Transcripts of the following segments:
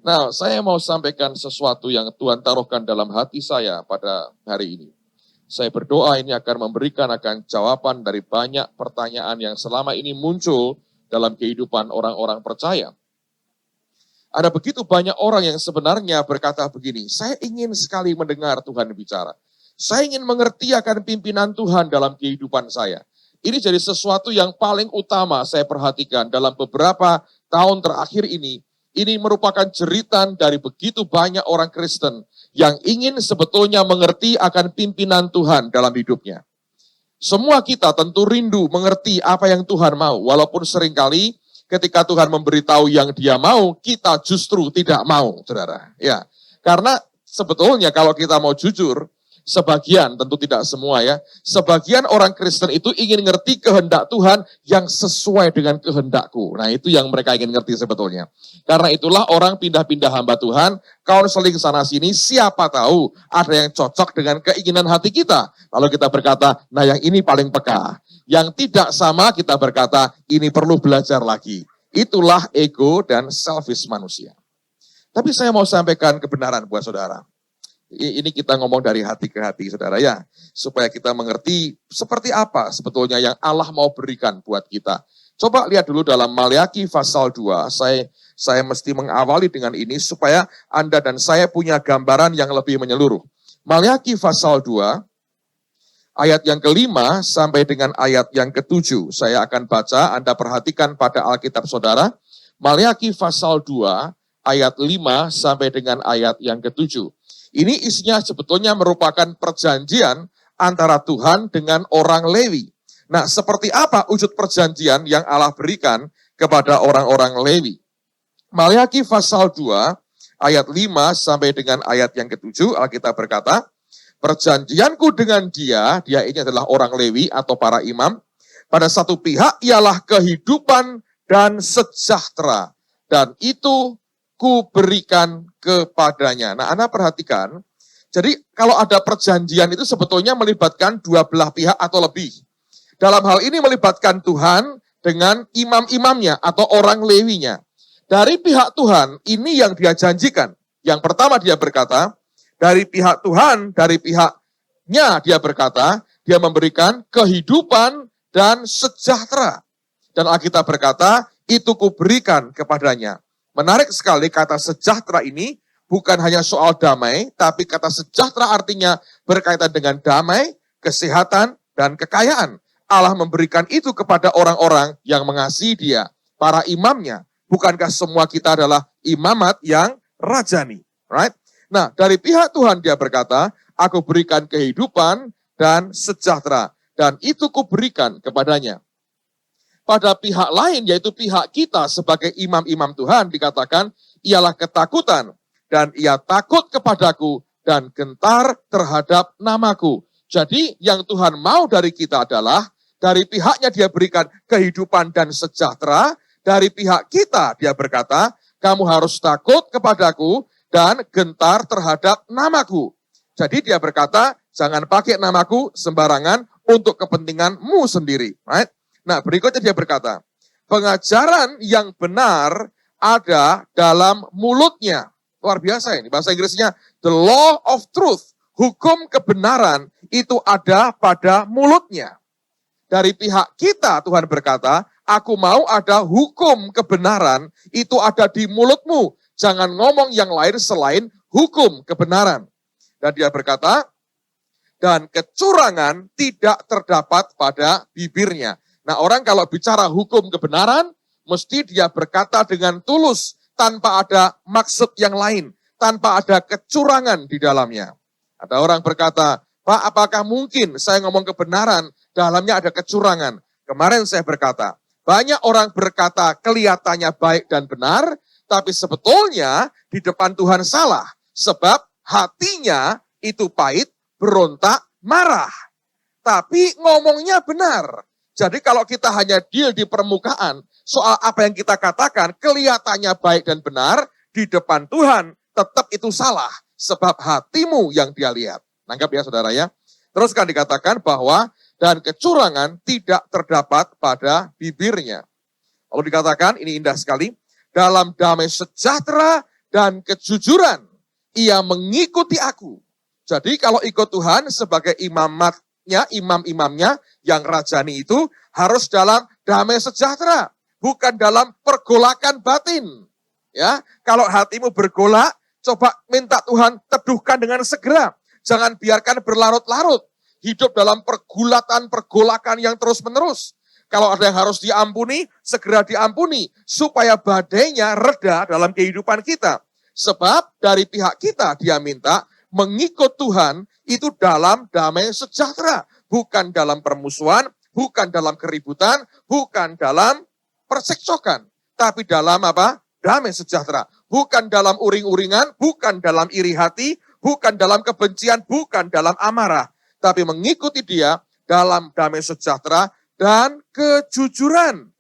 Nah, saya mau sampaikan sesuatu yang Tuhan taruhkan dalam hati saya pada hari ini. Saya berdoa ini akan memberikan jawaban dari banyak pertanyaan yang selama ini muncul dalam kehidupan orang-orang percaya. Ada begitu banyak orang yang sebenarnya berkata begini, saya ingin sekali mendengar Tuhan bicara. Saya ingin mengerti akan pimpinan Tuhan dalam kehidupan saya. Ini jadi sesuatu yang paling utama saya perhatikan dalam beberapa tahun terakhir ini. Ini merupakan jeritan dari begitu banyak orang Kristen yang ingin sebetulnya mengerti akan pimpinan Tuhan dalam hidupnya. Semua kita tentu rindu mengerti apa yang Tuhan mau, walaupun seringkali ketika Tuhan memberitahu yang Dia mau, kita justru tidak mau, saudara. Ya, karena sebetulnya kalau kita mau jujur, sebagian, tentu tidak semua ya, sebagian orang Kristen itu ingin ngerti kehendak Tuhan yang sesuai dengan kehendakku. Nah itu yang mereka ingin ngerti sebetulnya. Karena itulah orang pindah-pindah hamba Tuhan, counseling sana sini, siapa tahu ada yang cocok dengan keinginan hati kita. Lalu kita berkata, nah yang ini paling peka. Yang tidak sama kita berkata, ini perlu belajar lagi. Itulah ego dan selfish manusia. Tapi saya mau sampaikan kebenaran buat saudara. Ini kita ngomong dari hati ke hati, saudara ya. Supaya kita mengerti seperti apa sebetulnya yang Allah mau berikan buat kita. Coba lihat dulu dalam Maleakhi pasal 2. Saya mesti mengawali dengan ini supaya Anda dan saya punya gambaran yang lebih menyeluruh. Maleakhi pasal 2, ayat yang ke-5 sampai dengan ayat yang ke-7. Saya akan baca, Anda perhatikan pada Alkitab saudara. Maleakhi pasal 2, ayat 5 sampai dengan ayat yang ke-7. Ini isinya sebetulnya merupakan perjanjian antara Tuhan dengan orang Lewi. Nah, seperti apa wujud perjanjian yang Allah berikan kepada orang-orang Lewi? Maleakhi pasal 2, ayat 5 sampai dengan ayat yang ke-7, Alkitab berkata, perjanjianku dengan dia ini adalah orang Lewi atau para imam, pada satu pihak ialah kehidupan dan sejahtera, dan itu ku berikan kepadanya. Nah, Anda perhatikan, jadi kalau ada perjanjian itu sebetulnya melibatkan dua belah pihak atau lebih. Dalam hal ini melibatkan Tuhan dengan imam-imamnya atau orang Lewinya. Dari pihak Tuhan, ini yang dia janjikan. Yang pertama dia berkata, dari pihak Tuhan, dari pihaknya dia berkata, dia memberikan kehidupan dan sejahtera. Dan Alkitab berkata, itu ku berikan kepadanya. Menarik sekali kata sejahtera ini bukan hanya soal damai, tapi kata sejahtera artinya berkaitan dengan damai, kesehatan, dan kekayaan. Allah memberikan itu kepada orang-orang yang mengasihi dia, para imamnya. Bukankah semua kita adalah imamat yang rajani? Right? Nah, dari pihak Tuhan dia berkata, aku berikan kehidupan dan sejahtera, dan itu ku berikan kepadanya. Pada pihak lain, yaitu pihak kita sebagai imam-imam Tuhan, dikatakan, ialah ketakutan, dan ia takut kepadaku, dan gentar terhadap namaku. Jadi, yang Tuhan mau dari kita adalah, dari pihaknya dia berikan kehidupan dan sejahtera, dari pihak kita dia berkata, kamu harus takut kepadaku, dan gentar terhadap namaku. Jadi dia berkata, jangan pakai namaku sembarangan untuk kepentinganmu sendiri. Right? Nah, berikutnya dia berkata, pengajaran yang benar ada dalam mulutnya. Luar biasa ini, bahasa Inggrisnya, the law of truth, hukum kebenaran itu ada pada mulutnya. Dari pihak kita, Tuhan berkata, aku mau ada hukum kebenaran itu ada di mulutmu. Jangan ngomong yang lain selain hukum kebenaran. Dan dia berkata, dan kecurangan tidak terdapat pada bibirnya. Nah, orang kalau bicara hukum kebenaran, mesti dia berkata dengan tulus, tanpa ada maksud yang lain, tanpa ada kecurangan di dalamnya. Ada orang berkata, Pak, apakah mungkin saya ngomong kebenaran, dalamnya ada kecurangan? Kemarin saya berkata, banyak orang berkata kelihatannya baik dan benar, tapi sebetulnya di depan Tuhan salah. Sebab hatinya itu pahit, berontak, marah. Tapi ngomongnya benar. Jadi kalau kita hanya deal di permukaan, soal apa yang kita katakan, kelihatannya baik dan benar, di depan Tuhan tetap itu salah. Sebab hatimu yang dia lihat. Nangkap ya saudara ya. Terus kan dikatakan bahwa, dan kecurangan tidak terdapat pada bibirnya. Lalu dikatakan, ini indah sekali, dalam damai sejahtera dan kejujuran. Ia mengikuti aku. Jadi kalau ikut Tuhan sebagai imam-imamnya yang rajani itu harus dalam damai sejahtera, bukan dalam pergolakan batin. Ya, kalau hatimu bergolak, coba minta Tuhan teduhkan dengan segera. Jangan biarkan berlarut-larut. Hidup dalam pergolakan yang terus-menerus. Kalau ada yang harus diampuni, segera diampuni. Supaya badainya reda dalam kehidupan kita. Sebab dari pihak kita dia minta mengikut Tuhan itu dalam damai sejahtera. Bukan dalam permusuhan, bukan dalam keributan, bukan dalam percekcokan. Tapi dalam apa? Damai sejahtera. Bukan dalam uring-uringan, bukan dalam iri hati, bukan dalam kebencian, bukan dalam amarah. Tapi mengikuti dia dalam damai sejahtera dan kejujuran.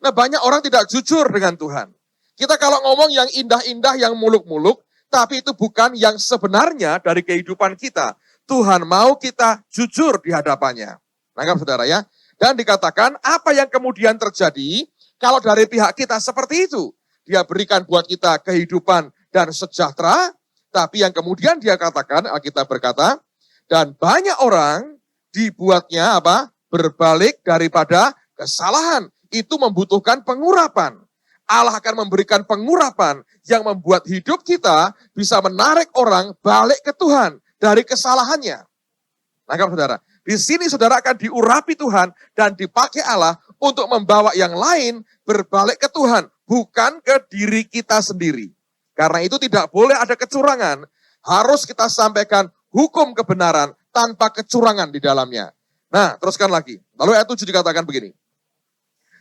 Nah, banyak orang tidak jujur dengan Tuhan. Kita kalau ngomong yang indah-indah, yang muluk-muluk, tapi itu bukan yang sebenarnya dari kehidupan kita. Tuhan mau kita jujur di hadapannya. Nangkap saudara ya? Dan dikatakan apa yang kemudian terjadi kalau dari pihak kita seperti itu. Dia berikan buat kita kehidupan dan sejahtera, tapi yang kemudian dia katakan, Alkitab berkata, dan banyak orang dibuatnya apa? Berbalik daripada kesalahan. Itu membutuhkan pengurapan. Allah akan memberikan pengurapan yang membuat hidup kita bisa menarik orang balik ke Tuhan dari kesalahannya. Nangkap saudara? Di sini saudara akan diurapi Tuhan dan dipakai Allah untuk membawa yang lain berbalik ke Tuhan, bukan ke diri kita sendiri. Karena itu tidak boleh ada kecurangan. Harus kita sampaikan hukum kebenaran tanpa kecurangan di dalamnya. Nah, teruskan lagi. Lalu ayat 7 dikatakan begini.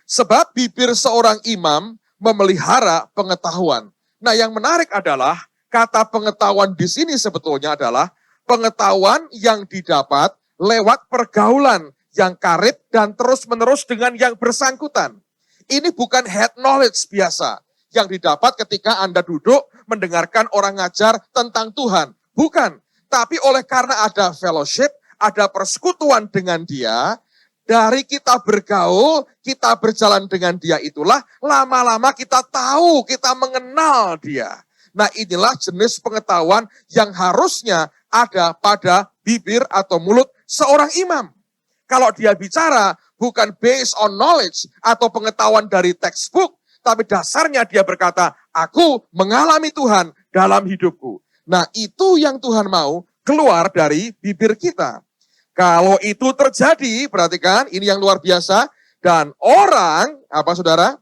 Sebab bibir seorang imam memelihara pengetahuan. Nah, yang menarik adalah kata pengetahuan di sini sebetulnya adalah pengetahuan yang didapat lewat pergaulan yang karib dan terus-menerus dengan yang bersangkutan. Ini bukan head knowledge biasa yang didapat ketika Anda duduk mendengarkan orang ngajar tentang Tuhan. Bukan, tapi oleh karena ada fellowship, ada persekutuan dengan dia, dari kita bergaul, kita berjalan dengan dia itulah, lama-lama kita tahu, kita mengenal dia. Nah, inilah jenis pengetahuan yang harusnya ada pada bibir atau mulut seorang imam. Kalau dia bicara bukan based on knowledge atau pengetahuan dari textbook, tapi dasarnya dia berkata, aku mengalami Tuhan dalam hidupku. Nah, itu yang Tuhan mau keluar dari bibir kita. Kalau itu terjadi, perhatikan, ini yang luar biasa. Dan orang, apa saudara?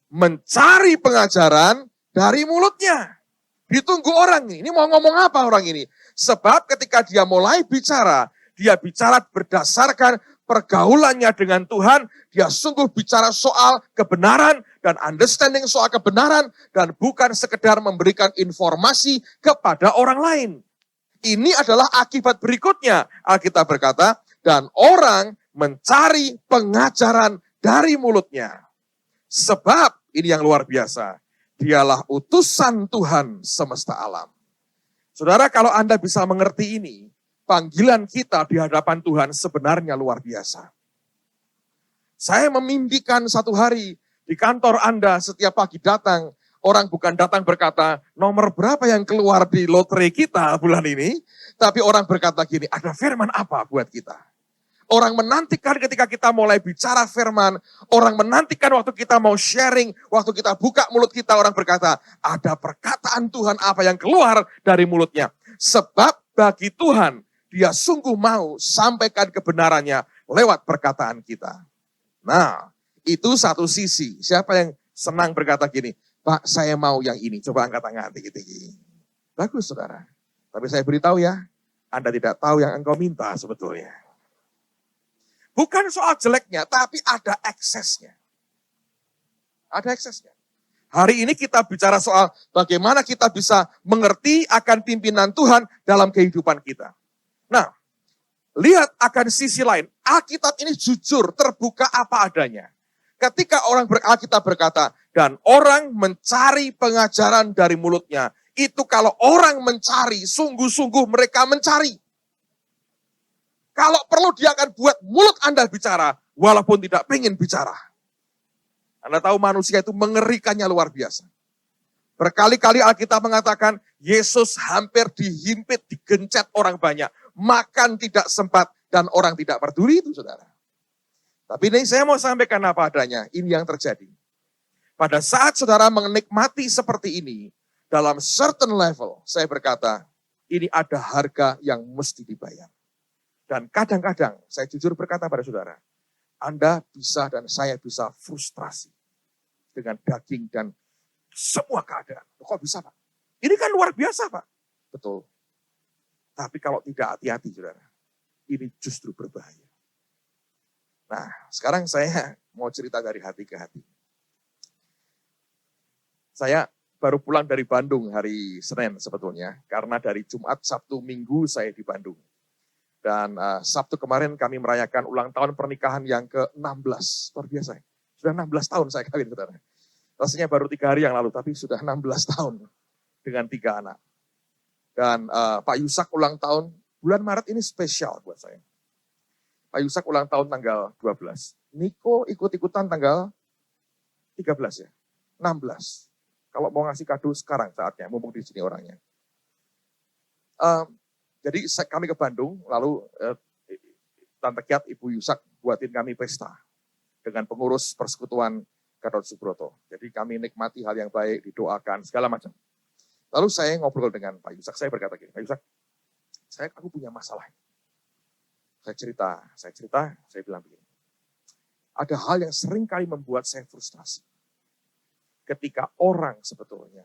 Mencari pengajaran dari mulutnya. Ditunggu orang ini mau ngomong apa orang ini? Sebab ketika dia mulai bicara, dia bicara berdasarkan pergaulannya dengan Tuhan. Dia sungguh bicara soal kebenaran dan understanding soal kebenaran. Dan bukan sekedar memberikan informasi kepada orang lain. Ini adalah akibat berikutnya. Alkitab berkata, dan orang mencari pengajaran dari mulutnya. Sebab, ini yang luar biasa, dialah utusan Tuhan semesta alam. Saudara, kalau Anda bisa mengerti ini, panggilan kita di hadapan Tuhan sebenarnya luar biasa. Saya memimpikan satu hari di kantor Anda setiap pagi datang, orang bukan datang berkata, nomor berapa yang keluar di lotre kita bulan ini? Tapi orang berkata gini, ada firman apa buat kita? Orang menantikan ketika kita mulai bicara firman. Orang menantikan waktu kita mau sharing. Waktu kita buka mulut kita, orang berkata, ada perkataan Tuhan apa yang keluar dari mulutnya. Sebab bagi Tuhan, dia sungguh mau sampaikan kebenarannya lewat perkataan kita. Nah, itu satu sisi. Siapa yang senang berkata gini, Pak, saya mau yang ini. Coba angkat tangan tinggi-tinggi. Bagus, saudara. Tapi saya beritahu ya, Anda tidak tahu yang engkau minta sebetulnya. Bukan soal jeleknya, tapi ada eksesnya. Ada eksesnya. Hari ini kita bicara soal bagaimana kita bisa mengerti akan pimpinan Tuhan dalam kehidupan kita. Nah, lihat akan sisi lain. Alkitab ini jujur, terbuka apa adanya. Ketika orang Alkitab berkata, dan orang mencari pengajaran dari mulutnya. Itu kalau orang mencari, sungguh-sungguh mereka mencari. Kalau perlu dia akan buat mulut Anda bicara, walaupun tidak pengen bicara. Anda tahu manusia itu mengerikannya luar biasa. Berkali-kali Alkitab mengatakan, Yesus hampir dihimpit, digencet orang banyak. Makan tidak sempat, dan orang tidak peduli itu, saudara. Tapi ini saya mau sampaikan apa adanya, ini yang terjadi. Pada saat saudara menikmati seperti ini, dalam certain level, saya berkata, ini ada harga yang mesti dibayar. Dan kadang-kadang, saya jujur berkata pada saudara, Anda bisa dan saya bisa frustrasi dengan daging dan semua keadaan. Kok bisa, Pak? Ini kan luar biasa, Pak. Betul. Tapi kalau tidak hati-hati, saudara, ini justru berbahaya. Nah, sekarang saya mau cerita dari hati ke hati. Saya baru pulang dari Bandung hari Senin sebetulnya, karena dari Jumat, Sabtu, Minggu saya di Bandung. Dan Sabtu kemarin kami merayakan ulang tahun pernikahan yang ke-16. Luar biasa. Sudah 16 tahun saya kawin, saudara. Rasanya baru 3 hari yang lalu, tapi sudah 16 tahun dengan 3 anak. Dan Pak Yusak ulang tahun, bulan Maret ini spesial buat saya. Pak Yusak ulang tahun tanggal 12. Niko ikut-ikutan tanggal 13 ya, 16. Kalau mau ngasih kado sekarang saatnya, mumpung di sini orangnya. Jadi kami ke Bandung, lalu Tante Kiat, Ibu Yusak buatin kami pesta dengan pengurus persekutuan Gatot Subroto. Jadi kami nikmati hal yang baik, didoakan, segala macam. Lalu saya ngobrol dengan Pak Yusak, saya berkata gini, Pak Yusak, aku punya masalah. Saya cerita, saya bilang begini. Ada hal yang sering kali membuat saya frustrasi. Ketika orang sebetulnya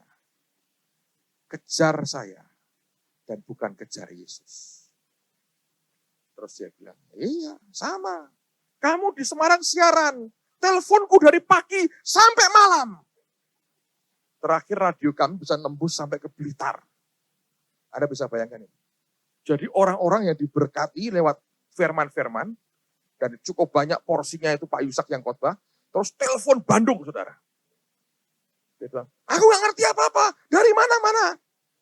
kejar saya dan bukan kejar Yesus. Terus dia bilang, iya sama. Kamu di Semarang siaran, teleponku dari pagi sampai malam. Terakhir radio kami bisa nembus sampai ke Blitar. Anda bisa bayangkan ini. Jadi orang-orang yang diberkati lewat firman-firman, dan cukup banyak porsinya itu Pak Yusak yang khotbah, terus telepon Bandung, saudara. Dia bilang, aku gak ngerti apa-apa, dari mana-mana.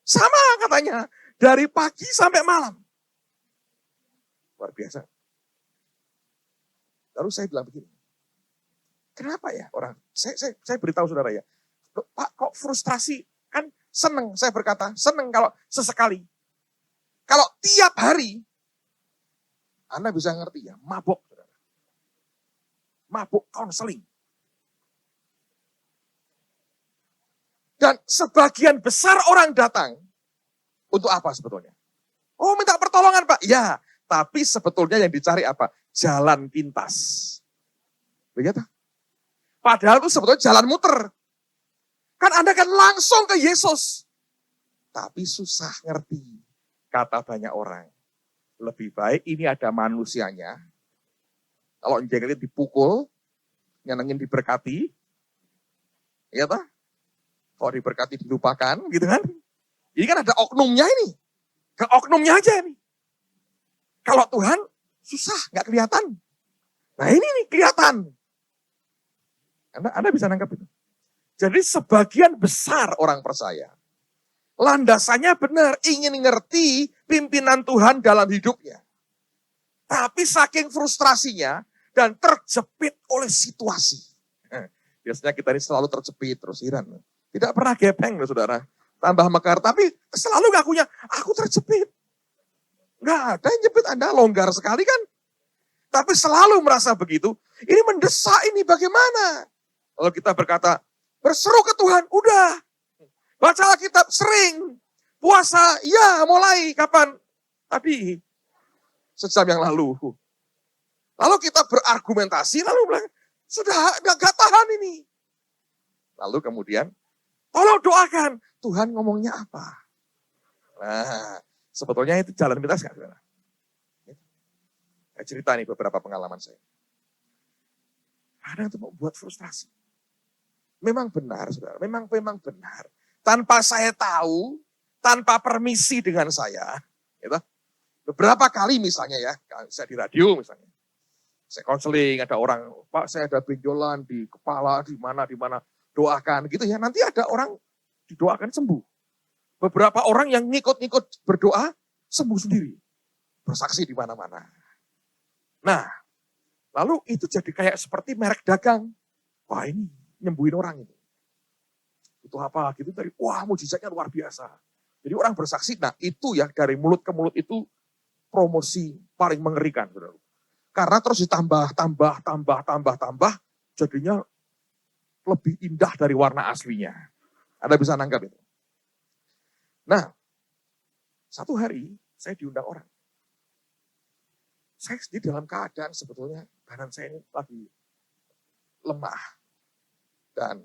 Sama katanya, dari pagi sampai malam. Luar biasa. Lalu saya bilang begini, kenapa ya orang, saya beritahu saudara ya, Pak kok frustrasi, kan seneng, saya berkata, seneng kalau sesekali. Kalau tiap hari, Anda bisa ngerti ya, mabok, saudara. Mabuk konseling. Dan sebagian besar orang datang, untuk apa sebetulnya? Oh minta pertolongan Pak, ya. Tapi sebetulnya yang dicari apa? Jalan pintas. Begitu? Padahal itu sebetulnya jalan muter. Kan Anda kan langsung ke Yesus. Tapi susah ngerti, kata banyak orang. Lebih baik ini ada manusianya. Kalau nyenengin dipukul, nyenengin diberkati. Ya tak? Kalau diberkati dilupakan, gitu kan. Ini kan ada oknumnya ini. Ke oknumnya aja nih. Kalau Tuhan, susah, nggak kelihatan. Nah ini nih, kelihatan. Anda bisa nangkap itu. Jadi sebagian besar orang percaya. Landasannya benar, ingin ngerti pimpinan Tuhan dalam hidupnya. Tapi saking frustrasinya dan terjepit oleh situasi. Biasanya kita ini selalu terjepit, terus heran. Tidak pernah gepeng loh saudara. Tambah mekar, tapi selalu ngakunya, aku terjepit. Nggak ada yang jepit, Anda longgar sekali kan. Tapi selalu merasa begitu, ini mendesak ini bagaimana? Lalu kita berkata, berseru ke Tuhan, udah. Baca Alkitab sering. Puasa, ya mulai, kapan? Tadi, sejam yang lalu. Lalu kita berargumentasi, lalu bilang, sudah gak tahan ini. Lalu kemudian, tolong doakan. Tuhan ngomongnya apa? Nah, sebetulnya itu jalan pintas gak? Saya cerita nih beberapa pengalaman saya. Kadang itu membuat frustrasi. Memang benar, saudara. Memang benar. Tanpa saya tahu, tanpa permisi dengan saya, gitu. Beberapa kali misalnya ya, saya di radio misalnya. Saya konseling, ada orang, Pak saya ada benjolan di kepala, di mana, doakan gitu ya. Nanti ada orang didoakan sembuh. Beberapa orang yang ngikut-ngikut berdoa, sembuh sendiri. Bersaksi di mana-mana. Nah, lalu itu jadi kayak seperti merek dagang. Wah ini nyembuhin orang itu. Itu apa gitu dari wah mujizatnya luar biasa. Jadi orang bersaksi, nah itu ya dari mulut ke mulut itu promosi paling mengerikan. Saudara. Karena terus tambah, jadinya lebih indah dari warna aslinya. Anda bisa nangkap itu. Nah, satu hari saya diundang orang. Saya sendiri dalam keadaan sebetulnya badan saya ini lagi lemah. Dan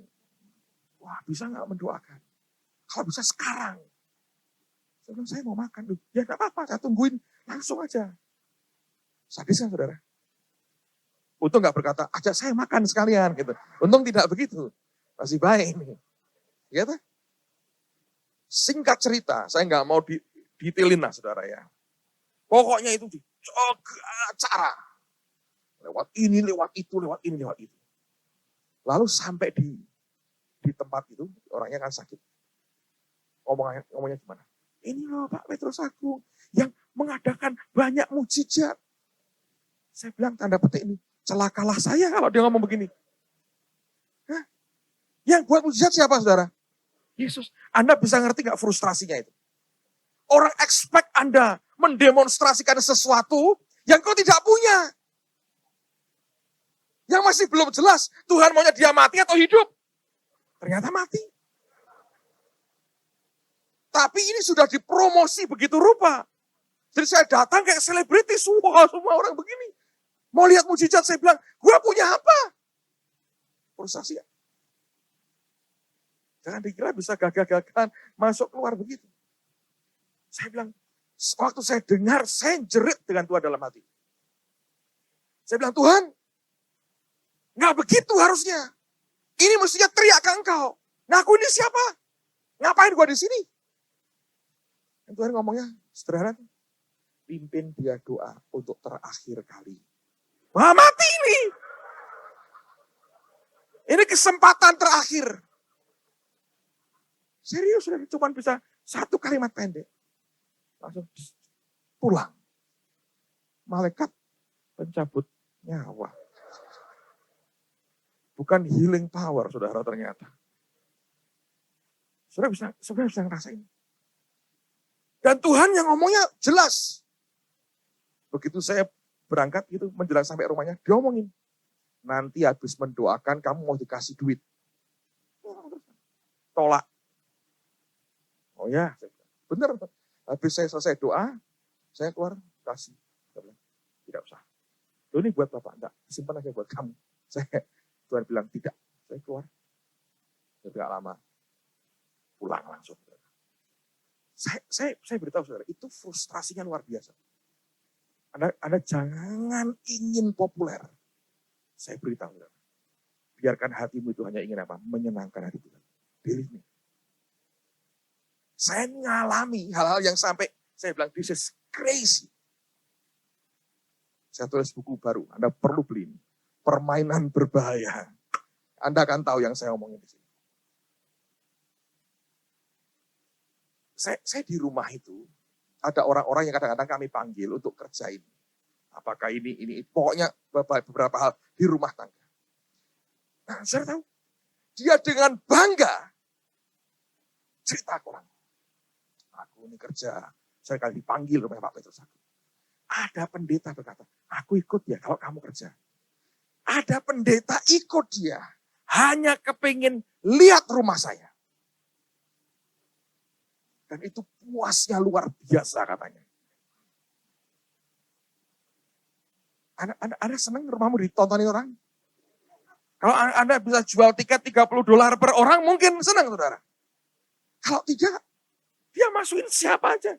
wah bisa nggak mendoakan? Kalau bisa sekarang. Saya bilang, saya mau makan. Ya nggak apa-apa, saya tungguin. Langsung aja. Sadis kan saudara? Untung nggak berkata, ajak saya makan sekalian. Gitu. Untung tidak begitu. Masih baik nih. Gitu. Singkat cerita, saya nggak mau detailin lah saudara ya. Pokoknya itu cara. Lewat ini, lewat itu, lewat ini, lewat itu. Lalu sampai di tempat itu, orangnya kan sakit. Ngomongnya gimana? Ini loh Pak Petrus Agung yang mengadakan banyak mujizat. Saya bilang tanda petik ini, celakalah saya kalau dia ngomong begini. Hah? Yang buat mujizat siapa saudara? Yesus. Anda bisa ngerti gak frustrasinya itu? Orang expect Anda mendemonstrasikan sesuatu yang kau tidak punya. Yang masih belum jelas, Tuhan maunya dia mati atau hidup. Ternyata mati. Tapi ini sudah dipromosi begitu rupa. Jadi saya datang kayak selebritis, semua orang begini. Mau lihat mujizat, saya bilang, gua punya apa? Frustasi ya. Jangan dikira bisa gagah-gagahan masuk keluar begitu. Saya bilang, waktu saya dengar, saya jerit dengan Tuhan dalam hati. Saya bilang, Tuhan, nggak begitu harusnya. Ini mestinya teriak ke engkau. Nah aku ini siapa? Ngapain gua di sini? Dan Tuhan ngomongnya sederhana. Pimpin dia doa untuk terakhir kali. Wah mati ini. Ini kesempatan terakhir. Serius, cuma bisa satu kalimat pendek. Langsung pulang. Malaikat pencabut nyawa. Bukan healing power, saudara ternyata. Saudara bisa ngerasain. Dan Tuhan yang ngomongnya jelas. Begitu saya berangkat gitu, menjelang sampai rumahnya, dia ngomongin. Nanti habis mendoakan, kamu mau dikasih duit. Tolak. Oh ya, benar. Habis saya selesai doa, saya keluar, kasih. Tidak usah. Ini buat Bapak, enggak. Simpan aja buat kamu. Tuhan bilang, tidak. Saya keluar. Tidak lama. Pulang langsung. Saya beritahu saudara, itu frustrasinya luar biasa. Anda jangan ingin populer. Saya beritahu saudara. Biarkan hatimu itu hanya ingin apa? Menyenangkan hati Tuhan. Believe me. Saya ngalami hal-hal yang sampai saya bilang, this is crazy. Saya tulis buku baru, Anda perlu beli ini. Permainan berbahaya. Anda akan tahu yang saya omongin di sini. Saya di rumah itu, ada orang-orang yang kadang-kadang kami panggil untuk kerjain. Apakah ini. Pokoknya beberapa hal di rumah tangga. Nah, saya tahu. Dia dengan bangga cerita ke orang. Aku ini kerja, saya kali dipanggil oleh Pak Petrus Agung. Ada pendeta berkata, aku ikut ya kalau kamu kerja. Ada pendeta ikut dia, hanya kepingin lihat rumah saya. Dan itu puasnya luar biasa katanya. Anda senang rumahmu ditontonin orang? Kalau Anda bisa jual tiket $30 per orang, mungkin senang saudara. Kalau tidak, dia masukin siapa aja.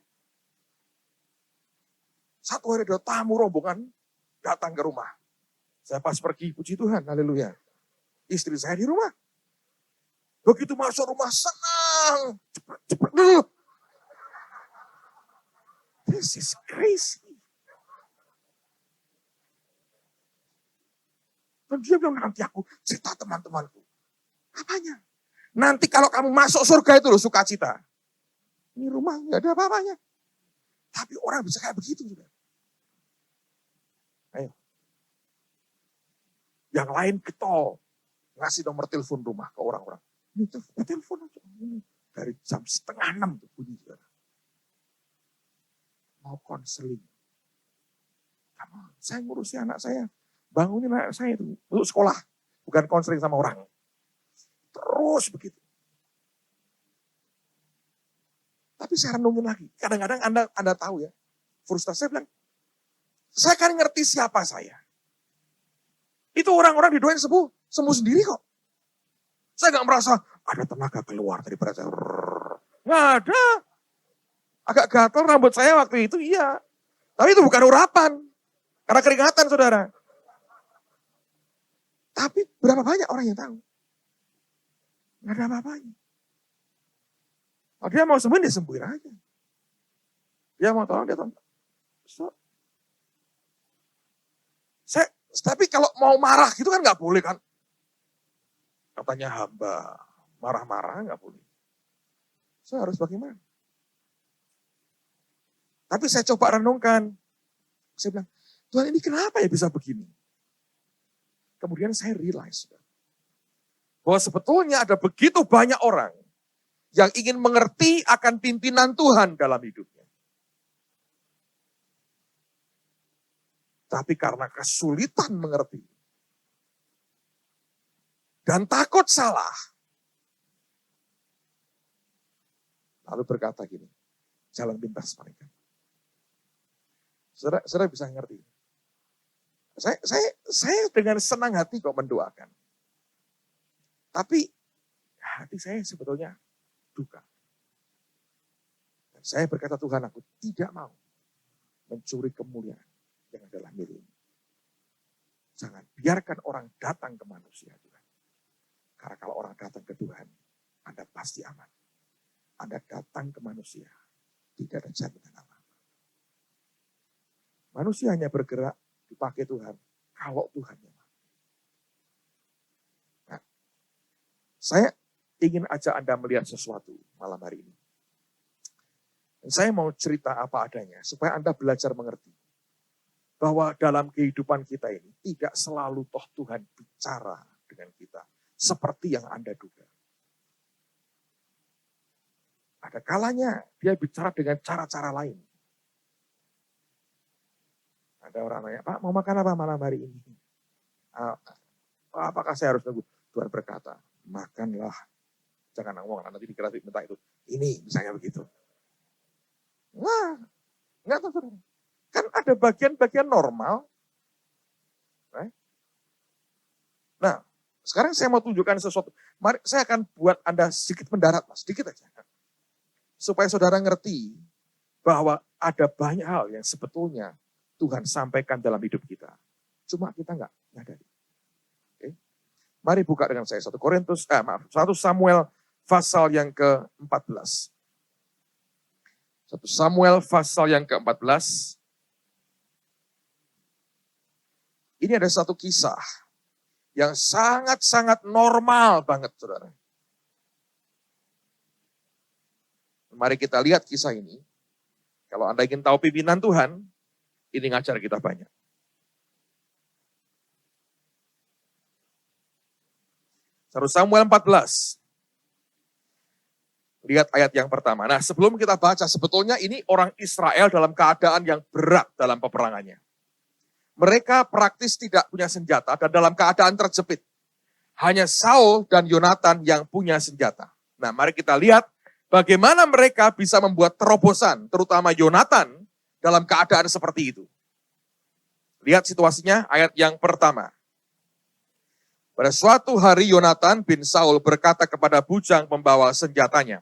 Satu hari ada tamu rombongan datang ke rumah. Saya pas pergi, puji Tuhan, haleluya. Istri saya di rumah. Begitu masuk rumah, senang. Cepat dulu. This is crazy. Dan dia bilang, nanti aku cerita teman-temanku. Apanya? Nanti kalau kamu masuk surga itu loh sukacita. Ini rumah nggak ada apa-apanya. Tapi orang bisa kayak begitu juga. Ayo. Yang lain getol. Ngasih nomor telepon rumah ke orang-orang. Ini telepon aja. Dari jam 5:30 tuh bunyi, saudara. Mau konseling. Saya ngurusi anak saya. Bangunin anak saya itu untuk sekolah. Bukan konseling sama orang. Terus begitu. Tapi saya renungin lagi. Kadang-kadang Anda tahu ya. Frustasi, saya bilang, saya kan ngerti siapa saya. Itu orang-orang didoain sembuh sendiri kok. Saya gak merasa ada tenaga keluar daripada saya. Nggak ada. Agak gatal rambut saya waktu itu, iya. Tapi itu bukan urapan. Karena keringatan, saudara. Tapi berapa banyak orang yang tahu? Nggak ada apa-apanya. Kalau dia mau sembuhin, dia sembuhin aja. Dia mau tolong, dia tolong. Tapi kalau mau marah gitu kan nggak boleh kan. Katanya hamba, marah-marah nggak boleh. Saya harus bagaimana? Tapi saya coba renungkan. Saya bilang, Tuhan ini kenapa ya bisa begini? Kemudian saya realize bahwa sebetulnya ada begitu banyak orang yang ingin mengerti akan pimpinan Tuhan dalam hidupnya. Tapi karena kesulitan mengerti dan takut salah, lalu berkata gini, jalan pintas mereka. Saudara bisa ngerti. Saya dengan senang hati kok mendoakan. Tapi hati saya sebetulnya duka. Dan saya berkata, Tuhan, aku tidak mau mencuri kemuliaan yang adalah milikmu. Jangan biarkan orang datang ke manusia, Tuhan. Karena kalau orang datang ke Tuhan, Anda pasti aman. Anda datang ke manusia, tidak ada jaminan apa-apa. Manusia hanya bergerak, dipakai Tuhan, kalau Tuhan yang mau. Nah, saya ingin ajak Anda melihat sesuatu malam hari ini. Dan saya mau cerita apa adanya, supaya Anda belajar mengerti. Bahwa dalam kehidupan kita ini tidak selalu toh Tuhan bicara dengan kita seperti yang Anda duga. Ada kalanya dia bicara dengan cara-cara lain. Ada orang nanya, Pak mau makan apa malam hari ini? Apakah saya harus nunggu? Tuhan berkata, makanlah. Jangan ngomong, nanti dikira minta itu. Ini misalnya begitu. Wah, enggak tahu saudara. Kan ada bagian-bagian normal. Nah, sekarang saya mau tunjukkan sesuatu. Mari saya akan buat Anda sedikit mendarat, Mas, sedikit aja. Supaya saudara ngerti bahwa ada banyak hal yang sebetulnya Tuhan sampaikan dalam hidup kita. Cuma kita enggak nyadari. Oke. Mari buka dengan saya 1 Samuel pasal yang ke-14. 1 Samuel pasal yang ke-14. Ini ada satu kisah yang sangat-sangat normal banget, saudara. Mari kita lihat kisah ini. Kalau Anda ingin tahu pimpinan Tuhan, ini ngajar kita banyak. Satu Samuel 14. Lihat ayat yang pertama. Nah, sebelum kita baca, sebetulnya ini orang Israel dalam keadaan yang berat dalam peperangannya. Mereka praktis tidak punya senjata dan dalam keadaan terjepit. Hanya Saul dan Yonatan yang punya senjata. Nah, mari kita lihat bagaimana mereka bisa membuat terobosan, terutama Yonatan dalam keadaan seperti itu. Lihat situasinya, ayat yang pertama. Pada suatu hari Yonatan bin Saul berkata kepada bujang pembawa senjatanya,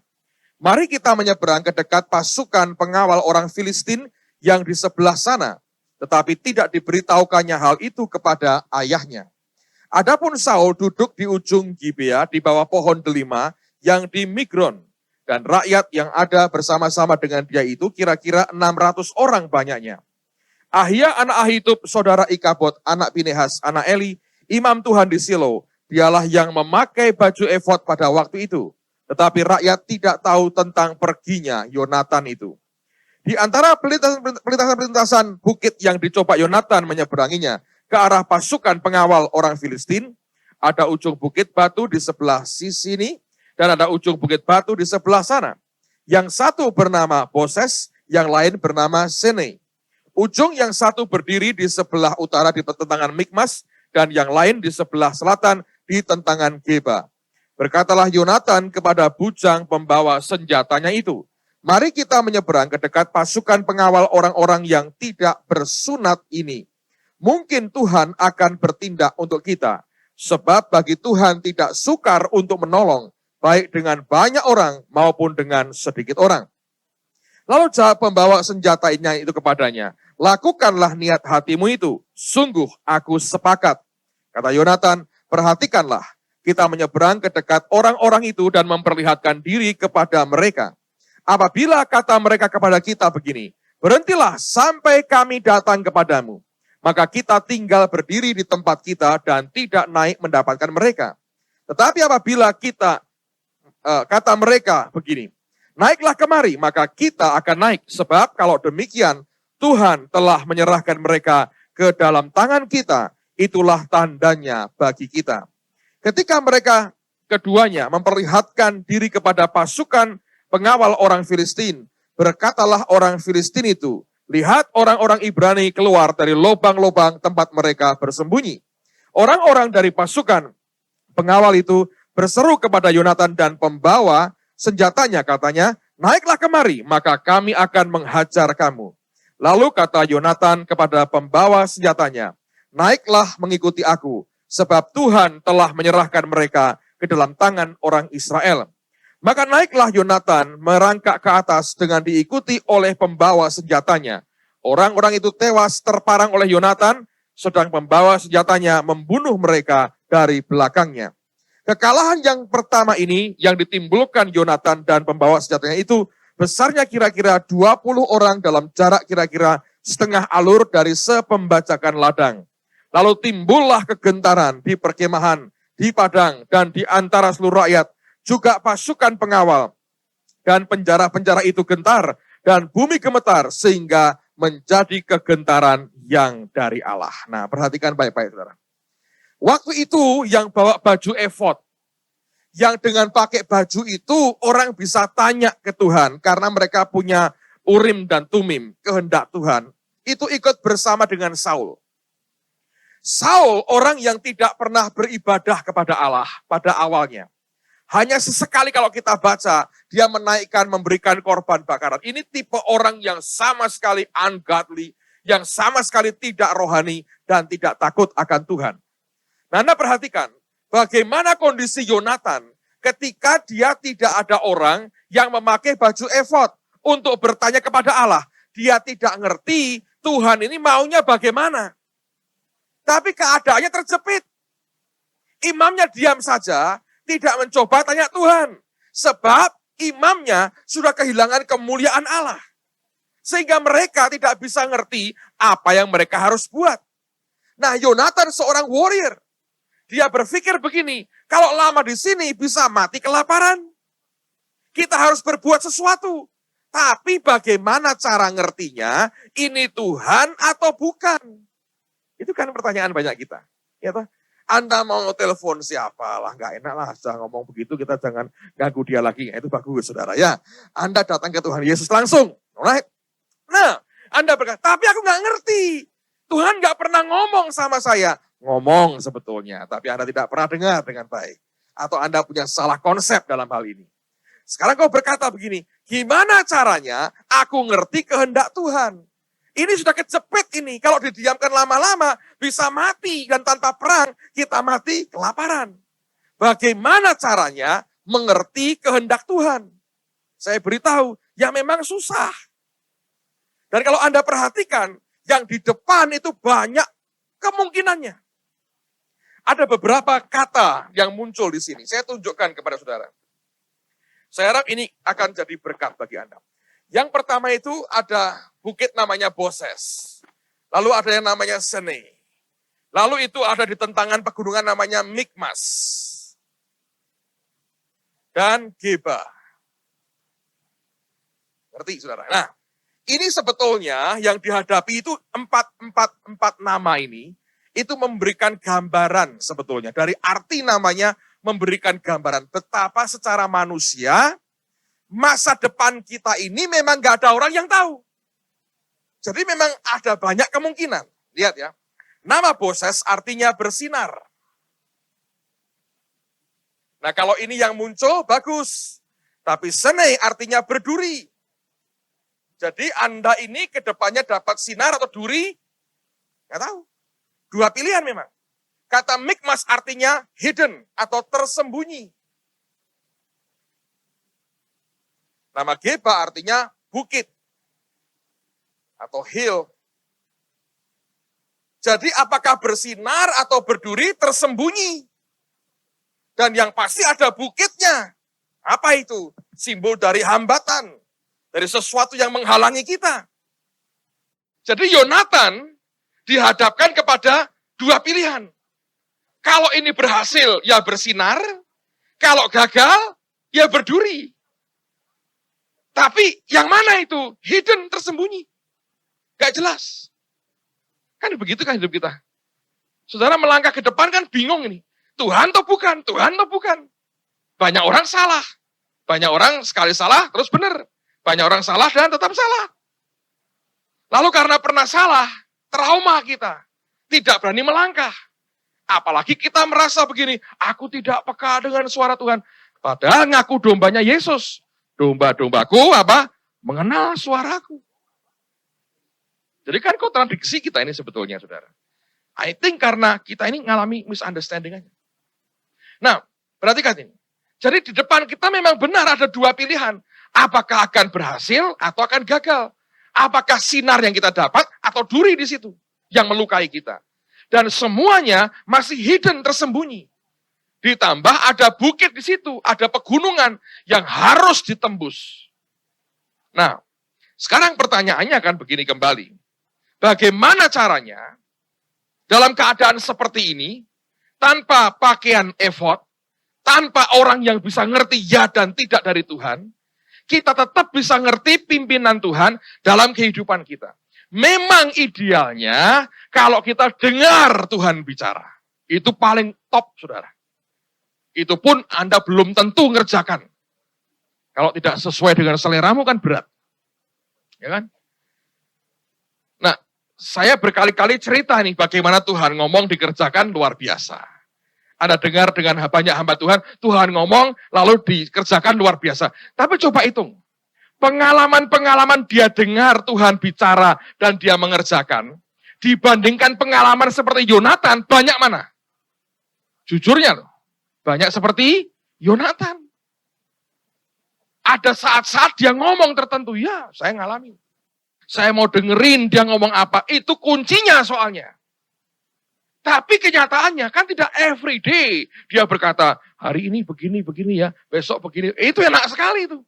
mari kita menyeberang ke dekat pasukan pengawal orang Filistin yang di sebelah sana. Tetapi tidak diberitahukannya hal itu kepada ayahnya. Adapun Saul duduk di ujung Gibea di bawah pohon delima yang di Migron. Dan rakyat yang ada bersama-sama dengan dia itu kira-kira 600 orang banyaknya. Ahia anak Ahitub, saudara Ikabod, anak Pinehas, anak Eli, imam Tuhan di Silo. Dialah yang memakai baju efod pada waktu itu. Tetapi rakyat tidak tahu tentang perginya Yonatan itu. Di antara pelintasan-pelintasan bukit yang dicoba Yonatan menyeberanginya ke arah pasukan pengawal orang Filistin, ada ujung bukit batu di sebelah sisi ini dan ada ujung bukit batu di sebelah sana. Yang satu bernama Boses, yang lain bernama Sene. Ujung yang satu berdiri di sebelah utara di tentangan Mikmas, dan yang lain di sebelah selatan di tentangan Geba. Berkatalah Yonatan kepada bujang pembawa senjatanya itu, mari kita menyeberang ke dekat pasukan pengawal orang-orang yang tidak bersunat ini. Mungkin Tuhan akan bertindak untuk kita, sebab bagi Tuhan tidak sukar untuk menolong, baik dengan banyak orang maupun dengan sedikit orang. Lalu jawab pembawa senjatanya itu kepadanya, lakukanlah niat hatimu itu, sungguh aku sepakat. Kata Yonatan, perhatikanlah, kita menyeberang ke dekat orang-orang itu dan memperlihatkan diri kepada mereka. Apabila kata mereka kepada kita begini, berhentilah sampai kami datang kepadamu, maka kita tinggal berdiri di tempat kita dan tidak naik mendapatkan mereka. Tetapi apabila kata mereka begini, naiklah kemari, maka kita akan naik. Sebab kalau demikian, Tuhan telah menyerahkan mereka ke dalam tangan kita. Itulah tandanya bagi kita. Ketika mereka keduanya memperlihatkan diri kepada pasukan pengawal orang Filistin, berkatalah orang Filistin itu, lihat orang-orang Ibrani keluar dari lubang-lubang tempat mereka bersembunyi. Orang-orang dari pasukan pengawal itu berseru kepada Yonatan dan pembawa senjatanya, katanya, naiklah kemari, maka kami akan menghajar kamu. Lalu kata Yonatan kepada pembawa senjatanya, naiklah mengikuti aku, sebab Tuhan telah menyerahkan mereka ke dalam tangan orang Israel. Maka naiklah Yonatan merangkak ke atas dengan diikuti oleh pembawa senjatanya. Orang-orang itu tewas terparang oleh Yonatan, sedang pembawa senjatanya membunuh mereka dari belakangnya. Kekalahan yang pertama ini yang ditimbulkan Yonatan dan pembawa senjatanya itu besarnya kira-kira 20 orang dalam jarak kira-kira setengah alur dari sepembajakan ladang. Lalu timbullah kegentaran di perkemahan, di padang, dan di antara seluruh rakyat. Juga pasukan pengawal dan penjara-penjara itu gentar, dan bumi gemetar sehingga menjadi kegentaran yang dari Allah. Nah, perhatikan baik-baik, saudara. Waktu itu yang bawa baju efod, yang dengan pakai baju itu orang bisa tanya ke Tuhan, karena mereka punya Urim dan Tumim, kehendak Tuhan, itu ikut bersama dengan Saul. Saul orang yang tidak pernah beribadah kepada Allah pada awalnya. Hanya sesekali kalau kita baca, dia menaikkan, memberikan korban bakaran. Ini tipe orang yang sama sekali ungodly, yang sama sekali tidak rohani dan tidak takut akan Tuhan. Nah, Anda perhatikan bagaimana kondisi Yonatan ketika dia tidak ada orang yang memakai baju efod untuk bertanya kepada Allah. Dia tidak ngerti Tuhan ini maunya bagaimana. Tapi keadaannya terjepit. Imamnya diam saja, tidak mencoba tanya Tuhan. Sebab imamnya sudah kehilangan kemuliaan Allah. Sehingga mereka tidak bisa ngerti apa yang mereka harus buat. Nah, Yonatan seorang warrior. Dia berpikir begini, kalau lama di sini bisa mati kelaparan. Kita harus berbuat sesuatu. Tapi bagaimana cara ngertinya, ini Tuhan atau bukan? Itu kan pertanyaan banyak kita. Ya toh? Anda mau telepon siapa lah, nggak enak lah, jangan ngomong begitu, kita jangan ganggu dia lagi. Itu bagus, saudara ya. Anda datang ke Tuhan Yesus langsung. Alright? Nah, Anda berkata, tapi aku nggak ngerti. Tuhan nggak pernah ngomong sama saya. Ngomong sebetulnya, tapi Anda tidak pernah dengar dengan baik. Atau Anda punya salah konsep dalam hal ini. Sekarang kau berkata begini, gimana caranya aku ngerti kehendak Tuhan? Ini sudah kejepit ini. Kalau didiamkan lama-lama bisa mati. Dan tanpa perang kita mati kelaparan. Bagaimana caranya mengerti kehendak Tuhan? Saya beritahu, ya memang susah. Dan kalau Anda perhatikan, yang di depan itu banyak kemungkinannya. Ada beberapa kata yang muncul di sini. Saya tunjukkan kepada saudara. Saya harap ini akan jadi berkat bagi Anda. Yang pertama itu ada bukit namanya Boses. Lalu ada yang namanya Sene. Lalu itu ada di tentangan pegunungan namanya Mikmas. Dan Geba. Ngerti saudara? Nah, ini sebetulnya yang dihadapi itu empat nama ini. Itu memberikan gambaran sebetulnya. Dari arti namanya memberikan gambaran betapa secara manusia, masa depan kita ini memang gak ada orang yang tahu. Jadi memang ada banyak kemungkinan. Lihat ya, nama Boses artinya bersinar. Nah kalau ini yang muncul, bagus. Tapi Sene artinya berduri. Jadi Anda ini ke depannya dapat sinar atau duri, nggak tahu. Dua pilihan memang. Kata Mikmas artinya hidden atau tersembunyi. Nama Geba artinya bukit atau hill. Jadi apakah bersinar atau berduri tersembunyi? Dan yang pasti ada bukitnya. Apa itu? Simbol dari hambatan. Dari sesuatu yang menghalangi kita. Jadi Yonatan dihadapkan kepada dua pilihan. Kalau ini berhasil, ya bersinar. Kalau gagal, ya berduri. Tapi yang mana itu? Hidden, tersembunyi. Gak jelas. Kan begitu kan hidup kita. Saudara melangkah ke depan kan bingung ini. Tuhan atau bukan? Tuhan atau bukan? Banyak orang salah. Banyak orang sekali salah, terus benar. Banyak orang salah dan tetap salah. Lalu karena pernah salah, trauma kita. Tidak berani melangkah. Apalagi kita merasa begini, aku tidak peka dengan suara Tuhan. Padahal ngaku dombanya Yesus. Domba-dombaku apa? Mengenal suaraku. Jadi kan kontradiksi kita ini sebetulnya, saudara. I think karena kita ini ngalami misunderstanding aja. Nah, perhatikan ini. Jadi di depan kita memang benar ada dua pilihan. Apakah akan berhasil atau akan gagal? Apakah sinar yang kita dapat atau duri di situ yang melukai kita? Dan semuanya masih hidden, tersembunyi. Ditambah ada bukit di situ, ada pegunungan yang harus ditembus. Nah, sekarang pertanyaannya akan begini kembali. Bagaimana caranya dalam keadaan seperti ini, tanpa pakaian efod, tanpa orang yang bisa ngerti ya dan tidak dari Tuhan, kita tetap bisa ngerti pimpinan Tuhan dalam kehidupan kita. Memang idealnya kalau kita dengar Tuhan bicara. Itu paling top, saudara. Itu pun Anda belum tentu ngerjakan. Kalau tidak sesuai dengan seleramu kan berat. Ya kan? Nah, saya berkali-kali cerita nih bagaimana Tuhan ngomong dikerjakan luar biasa. Anda dengar dengan banyak hamba Tuhan, Tuhan ngomong lalu dikerjakan luar biasa. Tapi coba hitung. Pengalaman-pengalaman dia dengar Tuhan bicara dan dia mengerjakan, dibandingkan pengalaman seperti Yonatan, banyak mana? Jujurnya loh, banyak seperti Yonatan. Ada saat-saat dia ngomong tertentu, ya saya ngalami. Saya mau dengerin dia ngomong apa, itu kuncinya soalnya. Tapi kenyataannya kan tidak every day dia berkata, hari ini begini ya, besok begini. Itu enak sekali itu.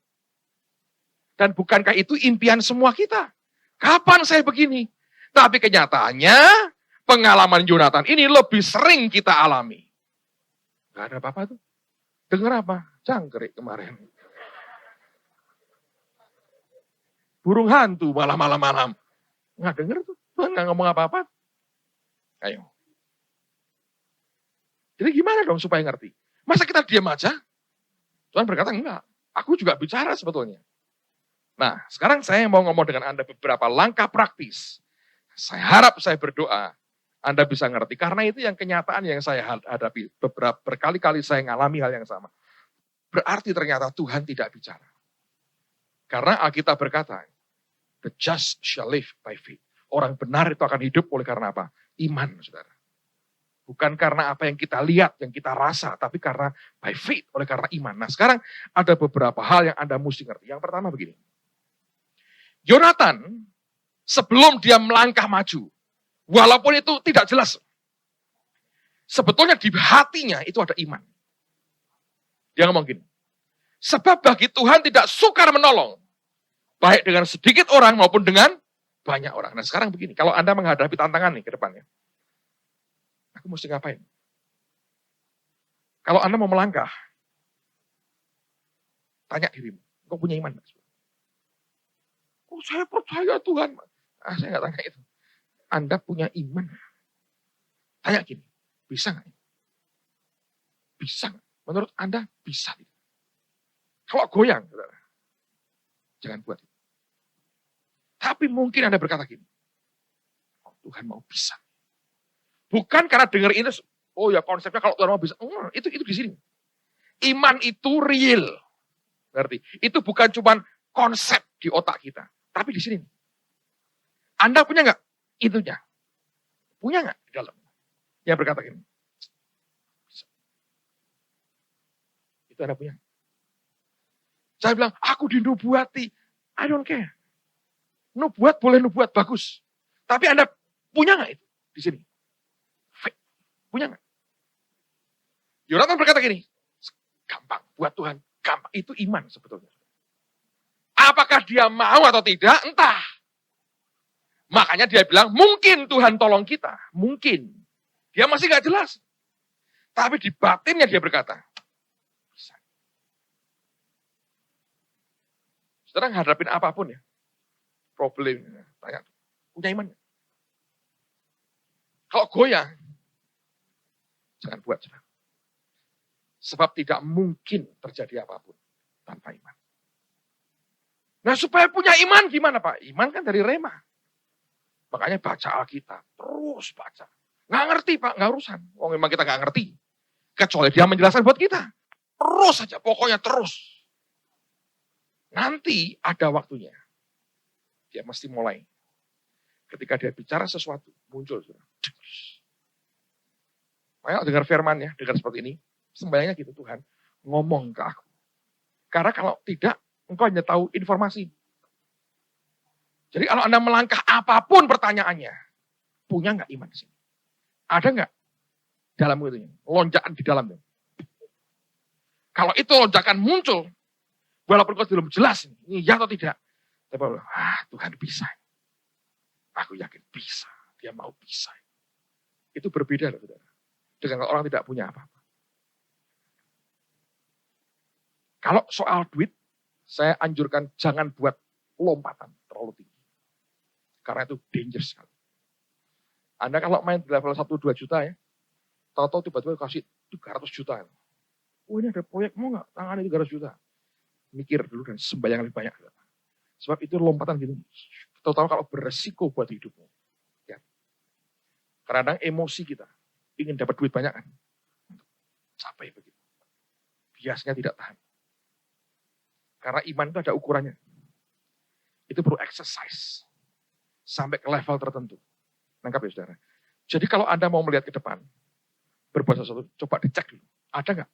Dan bukankah itu impian semua kita? Kapan saya begini? Tapi kenyataannya pengalaman Yonatan ini lebih sering kita alami. Gak ada apa-apa tuh. Dengar apa? Jangkrik kemarin. Burung hantu malam-malam. Nggak denger tuh. Tuhan nggak ngomong apa-apa. Ayo. Jadi gimana dong supaya ngerti? Masa kita diam aja? Tuhan berkata, enggak. Aku juga bicara sebetulnya. Nah, sekarang saya mau ngomong dengan Anda beberapa langkah praktis. Saya harap saya berdoa, Anda bisa ngerti. Karena itu yang kenyataan yang saya hadapi. Berkali-kali saya ngalami hal yang sama. Berarti ternyata Tuhan tidak bicara. Karena Alkitab berkata, the just shall live by faith. Orang benar itu akan hidup oleh karena apa? Iman, saudara. Bukan karena apa yang kita lihat, yang kita rasa, tapi karena by faith, oleh karena iman. Nah sekarang ada beberapa hal yang Anda mesti ngerti. Yang pertama begini. Yonatan, sebelum dia melangkah maju, walaupun itu tidak jelas, sebetulnya di hatinya itu ada iman. Dia ngomong gini, sebab bagi Tuhan tidak sukar menolong, baik dengan sedikit orang maupun dengan banyak orang. Nah sekarang begini, kalau Anda menghadapi tantangan nih ke depannya, aku mesti ngapain? Kalau Anda mau melangkah, tanya dirimu, kau punya iman? Oh saya percaya Tuhan. Saya nggak tanya itu. Anda punya iman? Tanya gini, bisa nggak? Bisa nggak? Menurut Anda bisa? Kalau goyang, saudara, jangan buat itu. Tapi mungkin Anda berkata gini, oh, Tuhan mau bisa. Bukan karena dengar ini, oh ya konsepnya kalau Tuhan mau bisa. Itu di sini. Iman itu real. Berarti itu bukan cuma konsep di otak kita, tapi di sini. Anda punya nggak itunya? Punya nggak di dalam? Yang berkata gini. Itu Anda punya. Saya bilang, aku dinubuati. I don't care. Nubuat boleh nubuat, bagus. Tapi Anda punya nggak itu di sini? Punya nggak? Yonatan berkata gini, gampang buat Tuhan, gampang. Itu iman sebetulnya. Apakah dia mau atau tidak? Entah. Makanya dia bilang, mungkin Tuhan tolong kita. Mungkin. Dia masih gak jelas. Tapi di batinnya dia berkata, bisa. Saudara ngadapin apapun ya, problem, tanya, punya iman? Kalau goyang, jangan buat. Sebab tidak mungkin terjadi apapun tanpa iman. Nah supaya punya iman gimana Pak? Iman kan dari rema. Makanya baca Alkitab, terus baca. Nggak ngerti Pak, nggak urusan. Oh memang kita nggak ngerti. Kecuali dia menjelaskan buat kita. Terus saja, pokoknya terus. Nanti ada waktunya. Dia mesti mulai. Ketika dia bicara sesuatu, muncul. Ayo dengar firman ya, dengar seperti ini. Sembayangnya gitu, Tuhan ngomong ke aku. Karena kalau tidak, engkau hanya tahu informasi. Jadi kalau Anda melangkah apapun pertanyaannya, punya nggak iman di sini? Ada nggak dalam itu? Lonjakan di dalam. Kalau itu lonjakan muncul, walaupun kau belum jelas, ini ya atau tidak. Tapi Tuhan bisa. Aku yakin bisa. Dia mau bisa. Itu berbeda loh, saudara. Dengan orang tidak punya apa-apa. Kalau soal duit, saya anjurkan jangan buat lompatan terlalu tinggi. Karena itu dangerous sekali. Anda kalau main di level 1-2 juta ya, tahu-tahu tiba-tiba kasih 300 juta. Oh ini ada proyek, mau nggak tangani 300 juta? Mikir dulu dan sembahyang lebih banyak. Sebab itu lompatan gitu. Terutama kalau beresiko buat hidupmu. Ya. Kadang emosi kita, ingin dapat duit banyak kan. Sampai begitu. Biasanya tidak tahan. Karena iman itu ada ukurannya. Itu perlu exercise. Sampai ke level tertentu. Nangkap ya saudara. Jadi kalau Anda mau melihat ke depan, berbuat sesuatu, coba dicek dulu. Ada nggak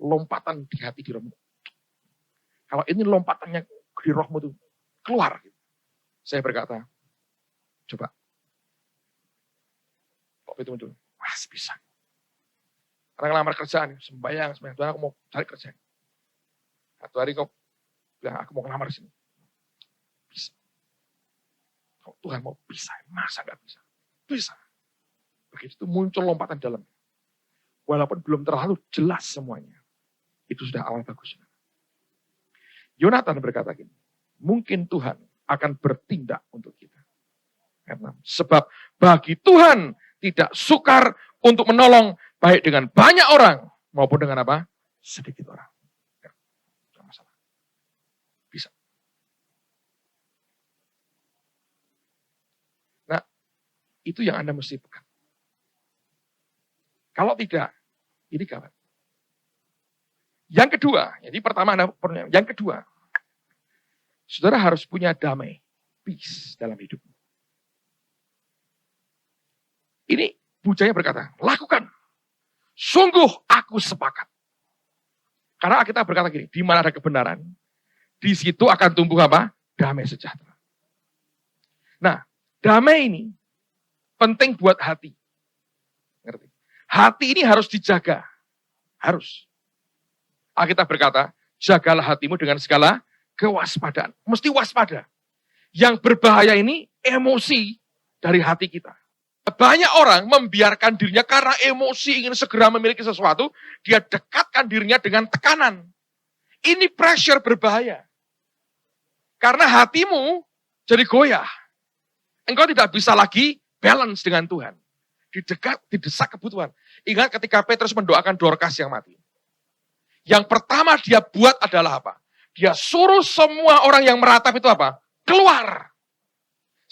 lompatan di hati di rohmu? Kalau ini lompatannya di rohmu itu keluar. Saya berkata, coba. Kok itu muncul? Wah bisa. Karena ngelamar kerjaan, sembahyang, Tuhan aku mau cari kerjaan. Satu hari kau bilang, aku mau ngelamar di sini. Bisa. Kalau Tuhan mau bisa, masa nggak bisa? Bisa. Begitu itu muncul lompatan dalam. Walaupun belum terlalu jelas semuanya. Itu sudah awal bagus. Yonatan berkata gini, mungkin Tuhan akan bertindak untuk kita. Sebab bagi Tuhan tidak sukar untuk menolong baik dengan banyak orang maupun dengan apa? Sedikit orang. Tidak masalah. Bisa. Nah, itu yang Anda mesti pegang. Kalau tidak, ini gawat. Yang kedua, jadi pertama Anda punya. Yang kedua, saudara harus punya damai, peace dalam hidupmu. Ini bujanya berkata, lakukan. Sungguh aku sepakat. Karena kita berkata gini, di mana ada kebenaran, di situ akan tumbuh apa? Damai sejahtera. Nah, damai ini penting buat hati. Ngerti? Hati ini harus dijaga. Harus. Alkitab berkata, jagalah hatimu dengan segala kewaspadaan. Mesti waspada. Yang berbahaya ini emosi dari hati kita. Banyak orang membiarkan dirinya karena emosi ingin segera memiliki sesuatu, dia dekatkan dirinya dengan tekanan. Ini pressure berbahaya. Karena hatimu jadi goyah. Engkau tidak bisa lagi balance dengan Tuhan. Didesak kebutuhan. Ingat ketika Petrus mendoakan Dorcas yang mati. Yang pertama dia buat adalah apa? Dia suruh semua orang yang meratap itu apa? Keluar.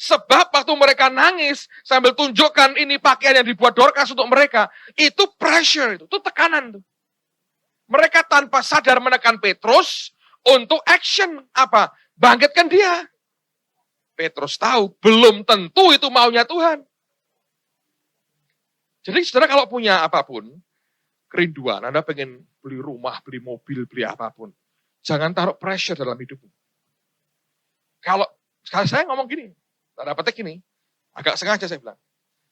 Sebab waktu mereka nangis, sambil tunjukkan ini pakaian yang dibuat Dorcas untuk mereka, itu pressure, itu tekanan. Mereka tanpa sadar menekan Petrus untuk action. Apa? Bangkitkan dia. Petrus tahu, belum tentu itu maunya Tuhan. Jadi saudara kalau punya apapun, kerinduan, Anda pengen beli rumah, beli mobil, beli apapun, jangan taruh pressure dalam hidupmu. Kalau saya ngomong gini, tanda petik ini, agak sengaja saya bilang,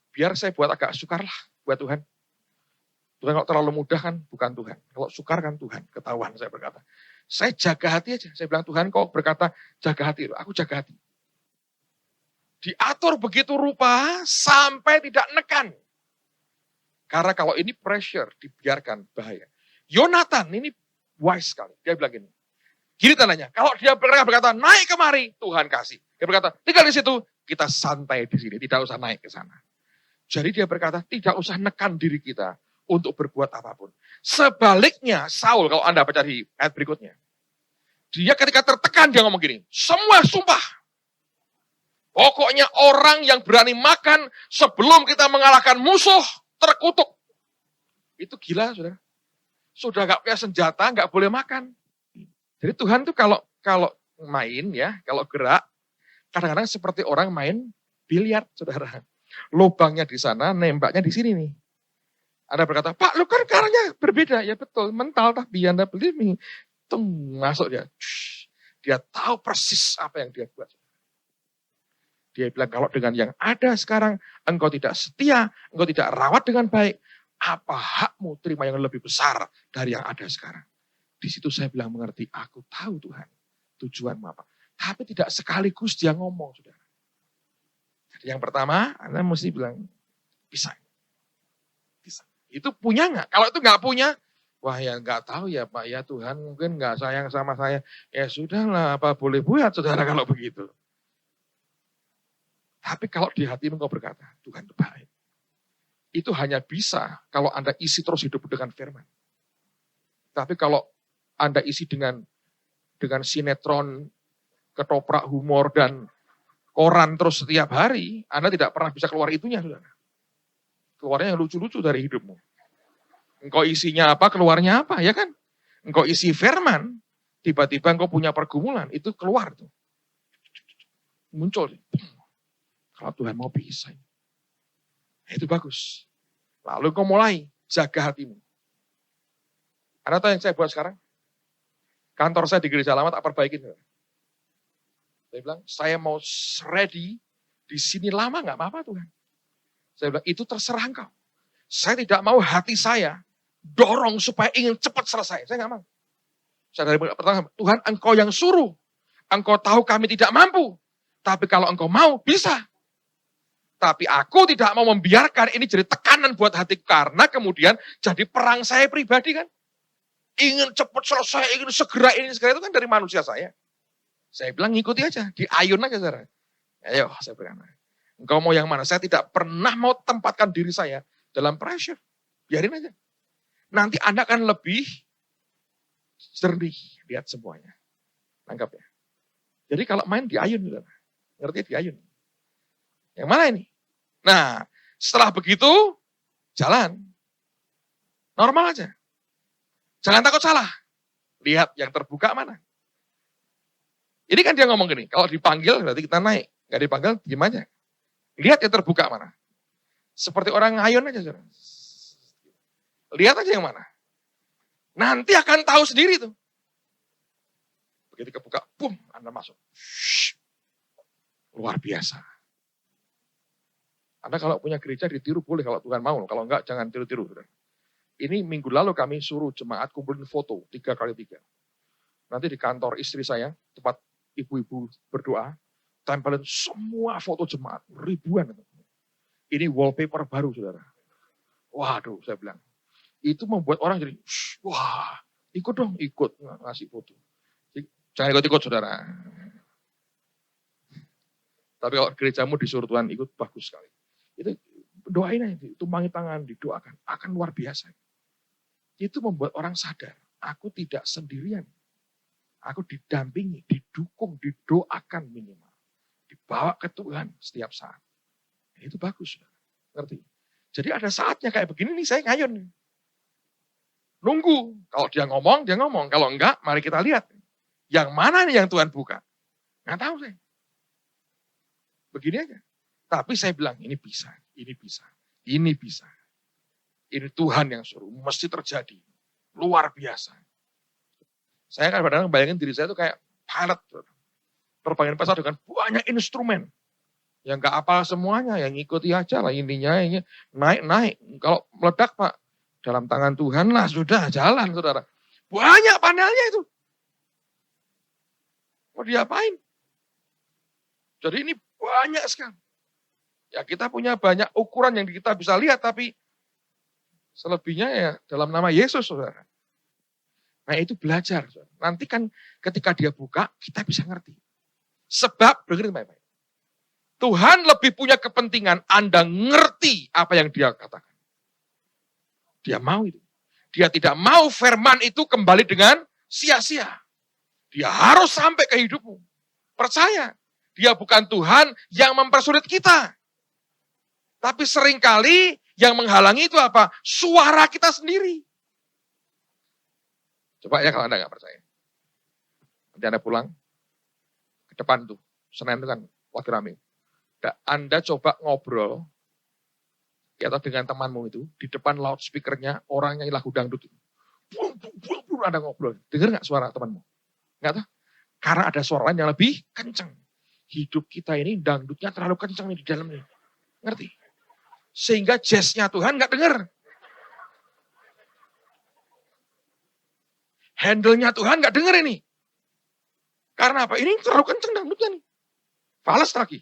biar saya buat agak sukar lah buat Tuhan. Tuhan kalau terlalu mudah kan bukan Tuhan. Kalau sukar kan Tuhan, ketahuan saya berkata. Saya jaga hati aja. Saya bilang, Tuhan kau berkata jaga hati. Aku jaga hati. Diatur begitu rupa sampai tidak nekan. Karena kalau ini pressure, dibiarkan bahaya. Yonatan ini wise sekali. Dia bilang gini. Gini tandanya, kalau dia berkata naik kemari, Tuhan kasih. Dia berkata tinggal di situ, kita santai di sini, tidak usah naik ke sana. Jadi dia berkata tidak usah nekan diri kita untuk berbuat apapun. Sebaliknya, Saul kalau Anda baca di ayat berikutnya, dia ketika tertekan dia ngomong gini, semua sumpah. Pokoknya orang yang berani makan sebelum kita mengalahkan musuh, terkutuk. Itu gila, saudara. Sudah gak punya senjata, gak boleh makan. Jadi Tuhan tuh kalau main ya, kalau gerak, kadang-kadang seperti orang main biliar, saudara. Lubangnya di sana, nembaknya di sini nih. Anda berkata, Pak, lu kan caranya berbeda. Ya betul, mental tapi Anda believe me. Tung, masuk dia. Dia tahu persis apa yang dia buat. Dia bilang, kalau dengan yang ada sekarang, engkau tidak setia, engkau tidak rawat dengan baik, apa hakmu terima yang lebih besar dari yang ada sekarang? Di situ saya bilang mengerti, aku tahu Tuhan, tujuanmu apa. Tapi tidak sekaligus dia ngomong, saudara. Jadi yang pertama, Anda mesti bilang, bisa. Bisa. Itu punya nggak? Kalau itu nggak punya, wah ya nggak tahu ya Pak, ya Tuhan mungkin nggak sayang sama saya. Ya sudahlah, apa boleh buat saudara kalau begitu. Tapi kalau di hatimu kau berkata, Tuhan itu baik. Itu hanya bisa kalau Anda isi terus hidup dengan firman. Tapi kalau Anda isi dengan sinetron, ketoprak humor, dan koran terus setiap hari, Anda tidak pernah bisa keluar itunya, saudara. Keluarnya yang lucu-lucu dari hidupmu. Engkau isinya apa, keluarnya apa, ya kan? Engkau isi firman, tiba-tiba engkau punya pergumulan, itu keluar tuh. Muncul. Kalau Tuhan mau bisa. Itu bagus. Lalu engkau mulai jaga hatimu. Anda tahu yang saya buat sekarang? Kantor saya di gereja lama tak perbaikin. Saya bilang, saya mau ready di sini lama nggak apa-apa Tuhan. Saya bilang, itu terserah engkau. Saya tidak mau hati saya dorong supaya ingin cepat selesai. Saya nggak mau. Saya dari pertama, Tuhan engkau yang suruh. Engkau tahu kami tidak mampu. Tapi kalau engkau mau, bisa. Tapi aku tidak mau membiarkan ini jadi tekanan buat hatiku. Karena kemudian jadi perang saya pribadi kan. Ingin cepat selesai, ingin segera ini, segera itu kan dari manusia saya. Saya bilang ngikuti aja, diayun aja saudara. Ayo, saya bilang. Engkau mau yang mana? Saya tidak pernah mau tempatkan diri saya dalam pressure. Biarin aja. Nanti Anda akan lebih jernih lihat semuanya. Nangkap ya. Jadi kalau main diayun, saudara. Ngerti diayun. Yang mana ini? Nah, setelah begitu, jalan. Normal aja. Jangan takut salah. Lihat yang terbuka mana. Ini kan dia ngomong gini, kalau dipanggil berarti kita naik. Nggak dipanggil, diam aja. Lihat yang terbuka mana. Seperti orang ngayun aja. Saudara. Lihat aja yang mana. Nanti akan tahu sendiri tuh. Begitu kebuka, boom, Anda masuk. Shhh. Luar biasa. Anda kalau punya gereja ditiru boleh kalau Tuhan mau. Kalau enggak jangan tiru-tiru. Ini minggu lalu kami suruh jemaat kumpulin foto 3x3. Nanti di kantor istri saya, tempat ibu-ibu berdoa, tempelin semua foto jemaat, ribuan. Ini wallpaper baru, saudara. Waduh, saya bilang. Itu membuat orang jadi, wah, ikut dong, ikut ngasih foto. Jangan ikut-ikut, saudara. Tapi kalau gerejamu disuruh Tuhan ikut, bagus sekali. Itu doain aja, tumpangi tangan, didoakan. Akan luar biasa. Itu membuat orang sadar. aku tidak sendirian. Aku didampingi, didukung, didoakan minimal. Dibawa ke Tuhan setiap saat. Itu bagus. Ngerti? Jadi ada saatnya kayak begini nih, saya ngayun. Nunggu. Kalau dia ngomong. Kalau enggak, mari kita lihat. Yang mana nih yang Tuhan buka? Nggak tahu saya. Begini aja. Tapi saya bilang, ini bisa, ini bisa, ini bisa. Ini Tuhan yang suruh, mesti terjadi. Luar biasa. Saya kan kadang-kadang bayangin diri saya itu kayak pilot. Terbangin pesawat dengan banyak instrumen. Yang gak apa semuanya, yang ngikuti aja lah intinya. Naik. Kalau meledak Pak, dalam tangan Tuhan lah sudah jalan saudara. Banyak panelnya itu. Mau diapain? Jadi ini banyak sekali. Ya kita punya banyak ukuran yang kita bisa lihat, tapi selebihnya ya dalam nama Yesus saudara. Nah itu belajar. Nanti kan ketika dia buka, kita bisa ngerti. Sebab, dengerin baik-baik. Tuhan lebih punya kepentingan Anda ngerti apa yang dia katakan. Dia mau itu. Dia tidak mau firman itu kembali dengan sia-sia. Dia harus sampai ke hidupmu. Percaya. Dia bukan Tuhan yang mempersulit kita. Tapi seringkali yang menghalangi itu apa? Suara kita sendiri. Coba ya kalau Anda nggak percaya. Nanti Anda pulang ke depan tuh. Senin itu kan waktu rame. Anda coba ngobrol ya, atau dengan temanmu itu di depan loudspeakernya orang nyanyi lagu dangdut. Anda ngobrol. Dengar nggak suara temanmu? Nggak tahu. Karena ada suara lain yang lebih kencang. Hidup kita ini dangdutnya terlalu kencang nih di dalam ini. Ngerti? Sehingga jazznya Tuhan nggak dengar. Handle-nya Tuhan nggak dengar ini. Karena apa? Ini terlalu kencang dangdutnya nih. Fales lagi.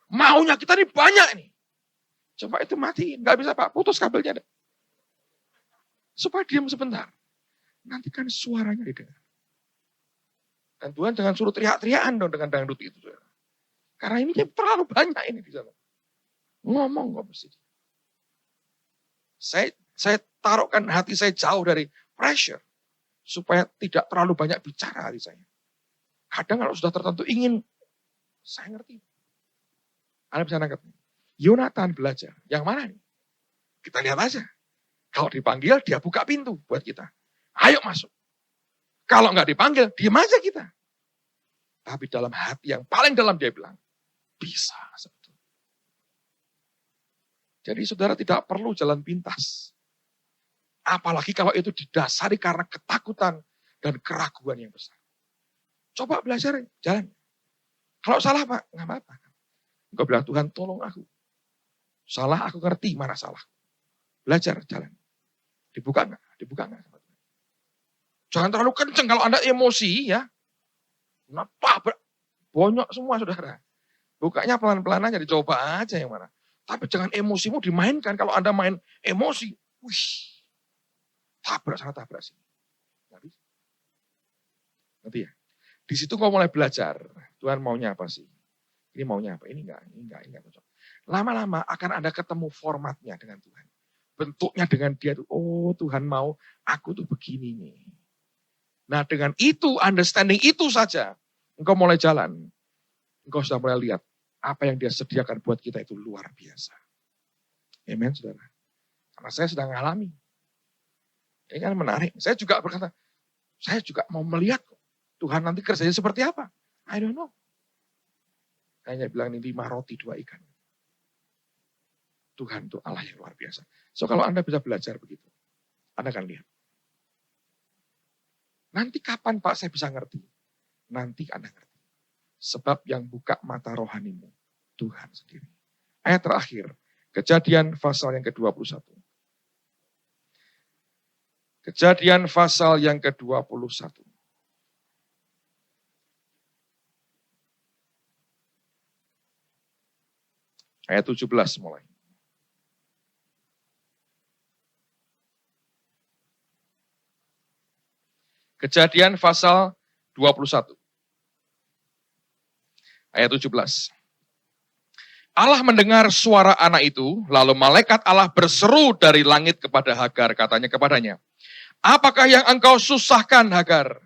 Maunya kita nih banyak nih. Coba itu matiin. Nggak bisa Pak, putus kabelnya. Supaya diam sebentar. Nanti kan suaranya didengar. Dan Tuhan jangan suruh teriak-teriakan dong dengan dangdut itu. Karena ini terlalu banyak ini di sana. Ngomong kok mesti. Saya taruhkan hati saya jauh dari pressure. Supaya tidak terlalu banyak bicara hati saya. Kadang kalau sudah tertentu ingin, saya ngerti. Anda bisa nangkep. Yonatan belajar. Yang mana nih? Kita lihat aja. Kalau dipanggil, dia buka pintu buat kita. Ayo masuk. Kalau nggak dipanggil, diam aja kita. Tapi dalam hati yang paling dalam dia bilang, bisa sebetulnya. Jadi saudara tidak perlu jalan pintas. Apalagi kalau itu didasari karena ketakutan dan keraguan yang besar. Coba belajar, jalan. Kalau salah Pak, nggak apa-apa. Engkau bilang, Tuhan tolong aku. Salah aku ngerti mana salah. Belajar, jalan. Dibuka nggak? Dibuka nggak? Jangan terlalu kenceng kalau Anda emosi ya. Kenapa? Bonyok semua saudara. Bukanya pelan-pelan aja, dicoba aja yang mana. Tapi jangan emosimu dimainkan. Kalau Anda main emosi, wih, tabrak sana tabrak sini. Nanti ya. Di situ kau mulai belajar. Tuhan maunya apa sih? Ini maunya apa? Ini enggak cocok. Lama-lama akan Anda ketemu formatnya dengan Tuhan. Bentuknya dengan dia tuh, oh Tuhan mau aku tuh begini nih. Nah dengan itu, understanding itu saja, engkau mulai jalan. Engkau sudah mulai lihat apa yang dia sediakan buat kita itu luar biasa. Amen, saudara. Karena saya sedang mengalami. Ini kan menarik. Saya juga berkata, saya juga mau melihat Tuhan nanti kerjanya seperti apa. I don't know. Hanya bilang ini 5 roti 2 ikan. Tuhan itu Allah yang luar biasa. So kalau Anda bisa belajar begitu, Anda akan lihat. Nanti kapan Pak saya bisa ngerti? Nanti Anda ngerti. Sebab yang buka mata rohanimu, Tuhan sendiri. Ayat terakhir, Kejadian pasal yang ke-21. Kejadian pasal yang ke-21. Ayat 17 mulai. Kejadian pasal 21. Ayat 17. Allah mendengar suara anak itu, lalu malaikat Allah berseru dari langit kepada Hagar, katanya kepadanya, Apakah yang engkau susahkan, Hagar?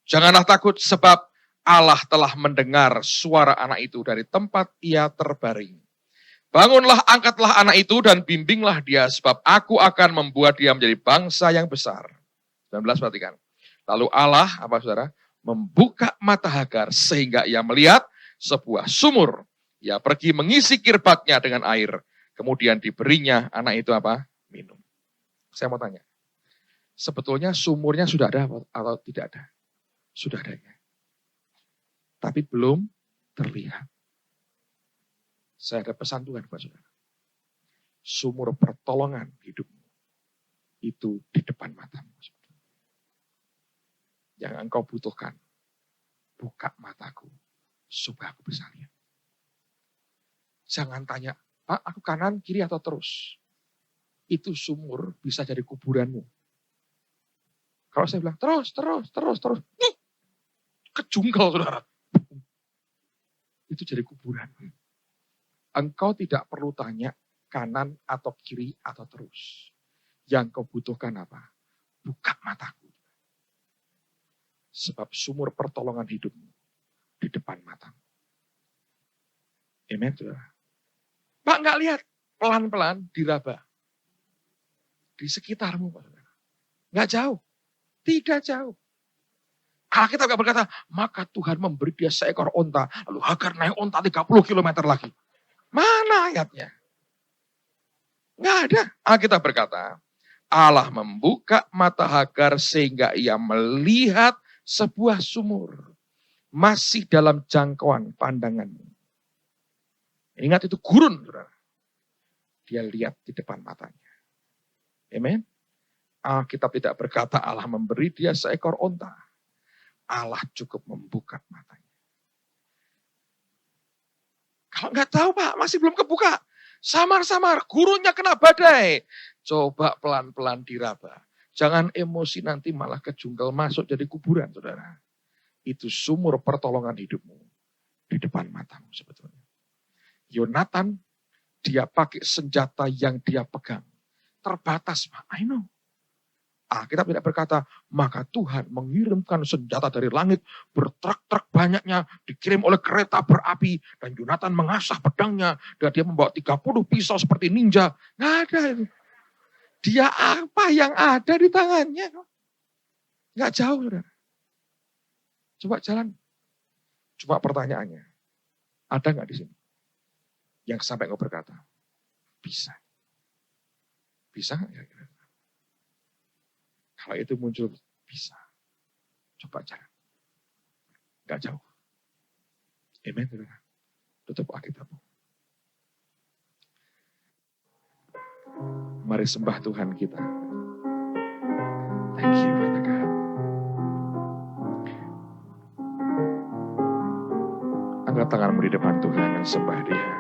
Janganlah takut, sebab Allah telah mendengar suara anak itu dari tempat ia terbaring. Bangunlah, angkatlah anak itu dan bimbinglah dia, sebab aku akan membuat dia menjadi bangsa yang besar. 19, perhatikan. Lalu Allah, apa saudara? Membuka mata Hagar sehingga ia melihat sebuah sumur. Ia pergi mengisi kirbatnya dengan air. Kemudian diberinya anak itu apa? Minum. Saya mau tanya. Sebetulnya sumurnya sudah ada atau tidak ada? Sudah ada ya. Tapi belum terlihat. Saya ada pesan Tuhan buat saudara. Sumur pertolongan hidupmu itu di depan matamu. Yang engkau butuhkan, buka mataku supaya aku bisa lihat. Jangan tanya, Pak, aku kanan, kiri, atau terus. Itu sumur bisa jadi kuburanmu. Kalau saya bilang, terus. Kejungkal, saudara. Itu jadi kuburan. Engkau tidak perlu tanya kanan atau kiri atau terus. Yang kau butuhkan apa? Buka mataku. Sebab sumur pertolongan hidupmu di depan matamu. Amen, saudara. Pak, nggak lihat. Pelan-pelan diraba. Di sekitarmu, Pak, saudara. Nggak jauh. Tidak jauh. Alkitab berkata, maka Tuhan memberi dia seekor onta. Lalu Hagar naik onta 30 km lagi. Mana ayatnya? Nggak ada. Alkitab berkata, Allah membuka mata Hagar sehingga ia melihat sebuah sumur. Masih dalam jangkauan pandanganmu. Ingat itu gurun, saudara. Dia lihat di depan matanya. Amen. Alkitab tidak berkata Allah memberi dia seekor onta. Allah cukup membuka matanya. Kalau nggak tahu, Pak, masih belum kebuka. Samar-samar, gurunnya kena badai. Coba pelan-pelan diraba. Jangan emosi nanti malah kejungkal masuk jadi kuburan, saudara. Itu sumur pertolongan hidupmu di depan matamu sebetulnya. Yonatan, dia pakai senjata yang dia pegang. Terbatas, Pak. I know. Kita tidak berkata, maka Tuhan mengirimkan senjata dari langit, bertruk-truk banyaknya, dikirim oleh kereta berapi, dan Yonatan mengasah pedangnya, dan dia membawa 30 pisau seperti ninja. Nggak ada itu. Dia apa yang ada di tangannya? Nggak jauh, saudara. Coba jalan. Coba pertanyaannya, ada nggak di sini? Yang sampai nggak berkata, bisa. Bisa nggak kira-kira? Kalau itu muncul, bisa. Coba jalan. Nggak jauh. Amen, saudara. Tutup Alkitabmu. Mari sembah Tuhan kita. Thank you, Father God. Angkat tanganmu di depan Tuhan dan sembah Dia.